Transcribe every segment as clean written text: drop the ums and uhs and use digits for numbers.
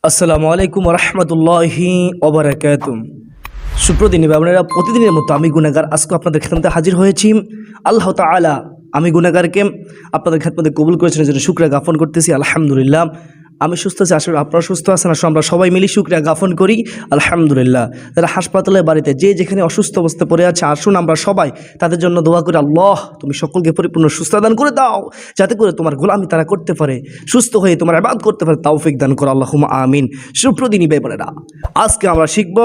আসসালামু আলাইকুম রহমতুল্লাহি ওবারাকাতুহু। সুপ্রদিনী আপনারা প্রতিদিনের মতো আমি গুনাহগার আজকে আপনাদের খেদমতে হাজির হয়েছি। আল্লাহ তাআলা আমি গুনাহগারকে আপনাদের খেদমতে কবুল করেছেন, এর জন্য শুকরিয়া জ্ঞাপন করতেছি। আলহামদুলিল্লাহ আমি সুস্থ আছি, আসলে আপনারা সুস্থ আছেন, আসলে আমরা সবাই মিলে শুকরিয়া জ্ঞাপন করি আলহামদুলিল্লাহ। যারা হাসপাতালে বাড়িতে যে যেখানে অসুস্থ অবস্থায় পড়ে আছে, আসুন আমরা সবাই তাদের জন্য দোয়া করি, আল্লাহ তুমি সকলকে পরিপূর্ণ সুস্থতা দান করে দাও, যাতে করে তোমার গোলামি তারা করতে পারে, সুস্থ হয়ে তোমার ইবাদত করতে পারে, তৌফিক দান করো আল্লাহুম্মা আমিন। সুপ্রদিনী ভাই বোনেরা, আজকে আমরা শিখব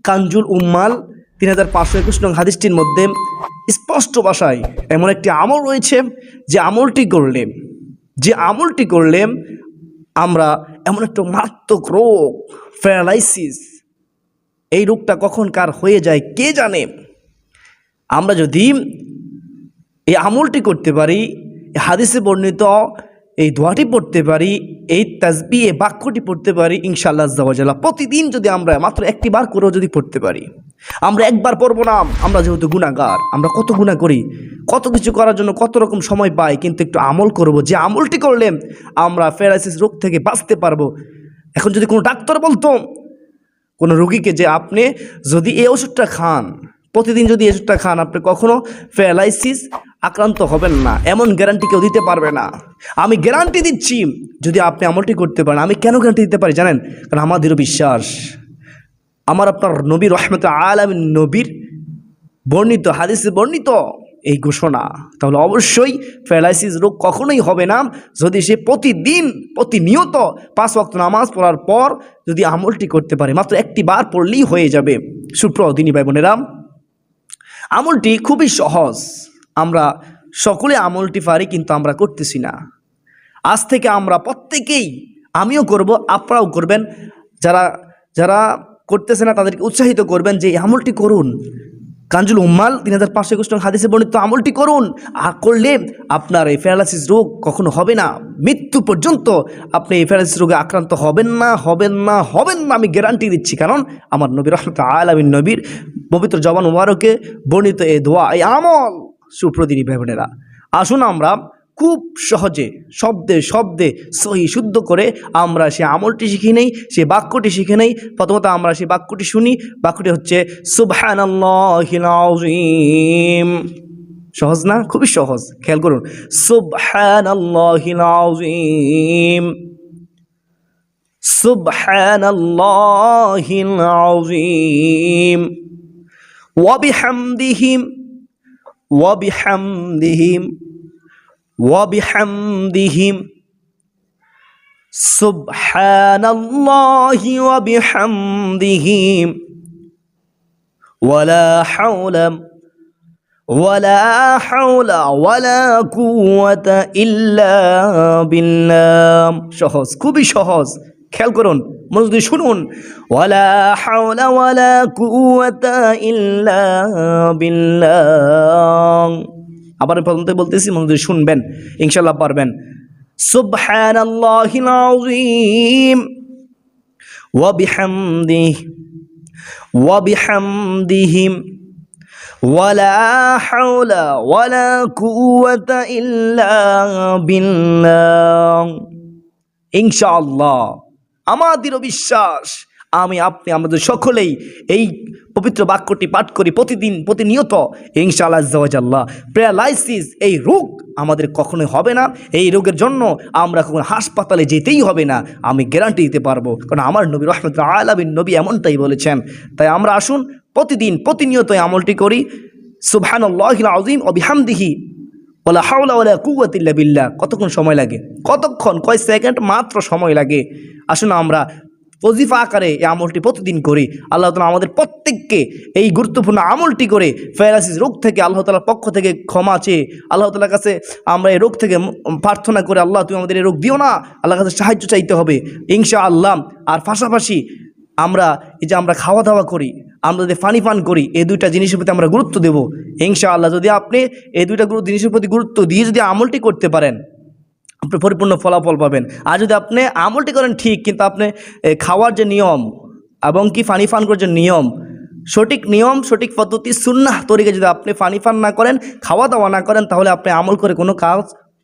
কানজুল উম্মাল 3521 নং হাদিসটির মধ্যে স্পষ্ট ভাষায় এমন একটি আমল রয়েছে যে আমলটি করলে আমরা এমন একটা মারাত্মক রোগ প্যারালাইসিস, এই রোগটা কখন কার হয়ে যায় কে জানে। আমরা যদি এই আমলটি করতে পারি, হাদিসে বর্ণিত এই দোয়াটি পড়তে পারি, এই তাসবিহ এই বাক্যটি পড়তে পারি, ইনশাআল্লাহ আজ্জা ওয়া জাল্লা প্রতিদিন যদি আমরা মাত্র একটি বার করেও যদি পড়তে পারি, আমরা একবার পড়বো না, আমরা যেহেতু গুনাহগার, আমরা কত গুনাহ করি, কত কিছু করার জন্য কত রকম সময় পাই, কিন্তু একটু আমল করব, যে আমলটি করলে আমরা প্যারালাইসিস রোগ থেকে বাঁচতে পারবো। এখন যদি কোনো ডাক্তার বলতো কোনো রোগীকে যে আপনি যদি এই ওষুধটা খান, প্রতিদিন যদি এই ওষুধটা খান, আপনি কখনো প্যারালাইসিস আক্রান্ত হবেন না, এমন গ্যারান্টি কেউ দিতে পারবে না। আমি গ্যারান্টি দিচ্ছি যদি আপনি আমলটি করতে পারেন। আমি কেন গ্যারান্টি দিতে পারি জানেন? কারণ আমাদেরও বিশ্বাস, আমার আপনার নবী রহমতুল আলামিন নবীর বর্ণিত হাদিসে বর্ণিত এই ঘোষণা। তাহলে অবশ্যই প্যারালাইসিস রোগ কখনোই হবে না যদি সে প্রতিনিয়ত 5 ওয়াক্ত নামাজ পড়ার পর যদি আমলটি করতে পারে, মাত্র একটি বার পড়লেই হয়ে যাবে। সুপ্রদিনী ভাই বোনেরা, আমলটি খুবই সহজ, আমরা সকলে আমলটি পারি, কিন্তু আমরা করতেছি না। আজ থেকে আমরা প্রত্যেকেই, আমিও করব, আপনারাও করবেন, যারা করতেছে না তাদেরকে উৎসাহিত করবেন যে এই আমলটি করুন। কানজুল উম্মাল 3521 নং হাদিসে বর্ণিত আমলটি করুন, আর করলে আপনার এই প্যারালাইসিস রোগ কখনো হবে না, মৃত্যু পর্যন্ত আপনি এই প্যারালাইসিস রোগে আক্রান্ত হবেন না। আমি গ্যারান্টি দিচ্ছি, কারণ আমার নবী রহমতুল আলামিন নবীর পবিত্র জবান মুবারকে বর্ণিত এই দোয়া, এই আমল। সুপ্রদিনী ভাই বোনেরা, আসুন আমরা খুব সহজে শব্দে সহি শুদ্ধ করে আমরা সে আমলটি শিখে নেই, সে বাক্যটি শিখে নেই। প্রথমত আমরা সেই বাক্যটি শুনি, বাক্যটি হচ্ছে সুবহানাল্লাহিল আযীম। সহজ না? খুবই সহজ, খেয়াল করুন। সুবহানাল্লাহিল আযীম, সুবহানাল্লাহিল আযীম, ওয়া বিহামদিহি সুবহানাল্লাহি ওয়া বিহামদিহি ওয়ালা হাওলা ওয়ালা কুওয়াতা ইল্লা বিল্লাহ। সহজ, খুবই সহজ, খেয়াল করুন, মনোযোগ দিয়ে শুনুন। ওয়ালা হাওলা ওয়ালা কুওয়াতা ইল্লা বিল্লাহ। আবার প্রথম থেকে বলতেছি, মনোযোগ দিয়ে শুনবেন, ইনশাআল্লাহ পারবেন। সুবহানাল্লাহিল আযীম ওয়া বিহামদিহি ওয়ালা হাওলা ওয়ালা কুওয়াতা ইল্লা বিল্লাহ। ইনশাআল্লাহ আমাদেরও বিশ্বাস, আপনি আমাদের সকলেই এই পবিত্র বাক্যটি পাঠ করি প্রতিদিন, প্রতিনিয়ত, ইনশাআল্লাহ আজ্জা ওয়া জাল্লা প্যারালাইসিস এই রোগ আমাদের কখনোই হবে না। এই রোগের জন্য আমরা কখনো হাসপাতালে যেতেই হবে না, আমি গ্যারান্টি দিতে পারবো, কারণ আমার নবী রহমতুল আলামিন নবী এমনটাই বলেছেন। তাই আমরা আসুন প্রতিদিন প্রতিনিয়ত এই আমলটি করি। সুবহানাল্লাহিল আযীম ওয়া বিহামদিহি ওয়ালা হাওলা ওয়ালা কুওয়াতা ইল্লা বিল্লাহ। কতক্ষণ সময় লাগে? কয় সেকেন্ড মাত্র সময় লাগে। আসুন আমরা ওজিফা আকারে এই আমলটি প্রতিদিন করি। আল্লাহ তাআলা আমাদের প্রত্যেককে এই গুরুত্বপূর্ণ আমলটি করে প্যারালাইসিস রোগ থেকে আল্লাহ তাআলার পক্ষ থেকে ক্ষমা চেয়ে আল্লাহ তাআলার কাছে আমরা এই রোগ থেকে প্রার্থনা করে, আল্লাহ তুমি আমাদের এই রোগ দিও না, আল্লাহর কাছে সাহায্য চাইতে হবে ইনশাআল্লাহ। আর পাশাপাশি আমরা আমরা খাওয়া দাওয়া করি, আমরা যদি পানি পান করি, এই দুইটা জিনিসের প্রতি আমরা গুরুত্ব দেব ইনশাআল্লাহ। যদি আপনি এই দুইটা জিনিসের প্রতি গুরুত্ব দিয়ে যদি আমলটি করতে পারেন, আপনি পরিপূর্ণ ফলাফল পাবেন। আর যদি আপনি আমলটি করেন ঠিক, কিন্তু আপনি খাওয়ার যে নিয়ম এবং কি পানি পান করার যে নিয়ম, সঠিক নিয়ম, সঠিক পদ্ধতি, সুন্নাহ তরিকা যদি আপনি পানি পান না করেন, খাওয়া দাওয়া না করেন, তাহলে আপনি আমল করে কোনো কাজ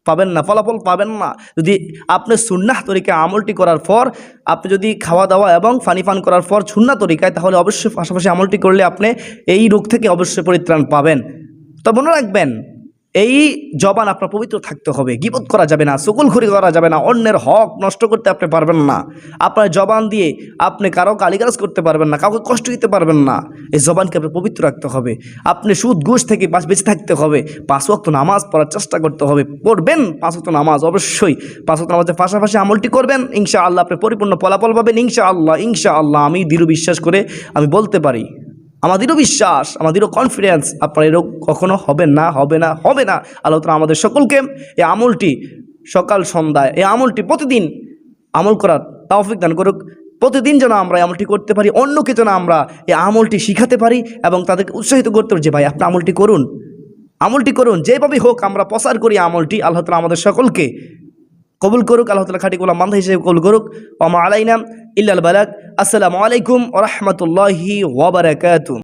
পাবেন না, ফলাফল পাবেন না। যদি আপনি সুন্নাহ তরিকায় আমলটি করার পর আপনি যদি খাওয়া দাওয়া এবং পানি পান করার পর সুন্নাহ তরিকায়, তাহলে অবশ্যই পাশাপাশি আমলটি করলে আপনি এই রোগ থেকে অবশ্যই পরিত্রাণ পাবেন। তো মনে রাখবেন, এই জবান আপনার পবিত্র থাকতে হবে, গীবত করা যাবে না, চুগলখড়ি করা যাবে না, অন্যের হক নষ্ট করতে আপনি পারবেন না। আপনার জবান দিয়ে আপনি কারো গালিগালাজ করতে পারবেন না, কাউকে কষ্ট দিতে পারবেন না। এই জবানকে আপনি পবিত্র রাখতে হবে। আপনি সুদ ঘুষ থেকে বেঁচে থাকতে হবে। 5 ওয়াক্ত নামাজ পড়ার চেষ্টা করতে হবে, পড়বেন 5 ওয়াক্ত নামাজ, অবশ্যই 5 ওয়াক্ত নামাজের পাশাপাশি আমলটি করবেন, ইনশাআল্লাহ আপনি পরিপূর্ণ ফলাফল পাবেন ইনশাআল্লাহ। ইনশাআল্লাহ আমি দৃঢ় বিশ্বাস করে আমি বলতে পারি, আমাদেরও বিশ্বাস, আমাদেরও কনফিডেন্স, আপনার এরকম কখনো হবে না, হবে না, হবে না। আল্লাহ তাআলা আমাদের সকলকে এই আমলটি সকাল সন্ধ্যায় এই আমলটি প্রতিদিন আমল করার তৌফিক দান করুক। প্রতিদিন যেন আমরা এই আমলটি করতে পারি, অন্যকে যেন আমরা এই আমলটি শিখাতে পারি এবং তাদেরকে উৎসাহিত করতে পারি যে ভাই আপনি আমলটি করুন, আমলটি করুন, যেভাবে হোক আমরা প্রচার করি আমলটি। আল্লাহ তাআলা আমাদের সকলকে কবুল করুক, আল্লাহ তাআলা খাঁটি গোলাম বান্দা হিসেবে কবুল করুক। ওয়া মা আলাইনা ইল্লাল বালাগ। আসসালামু আলাইকুম ওয়া রাহমাতুল্লাহি ওয়া বারাকাতুহু।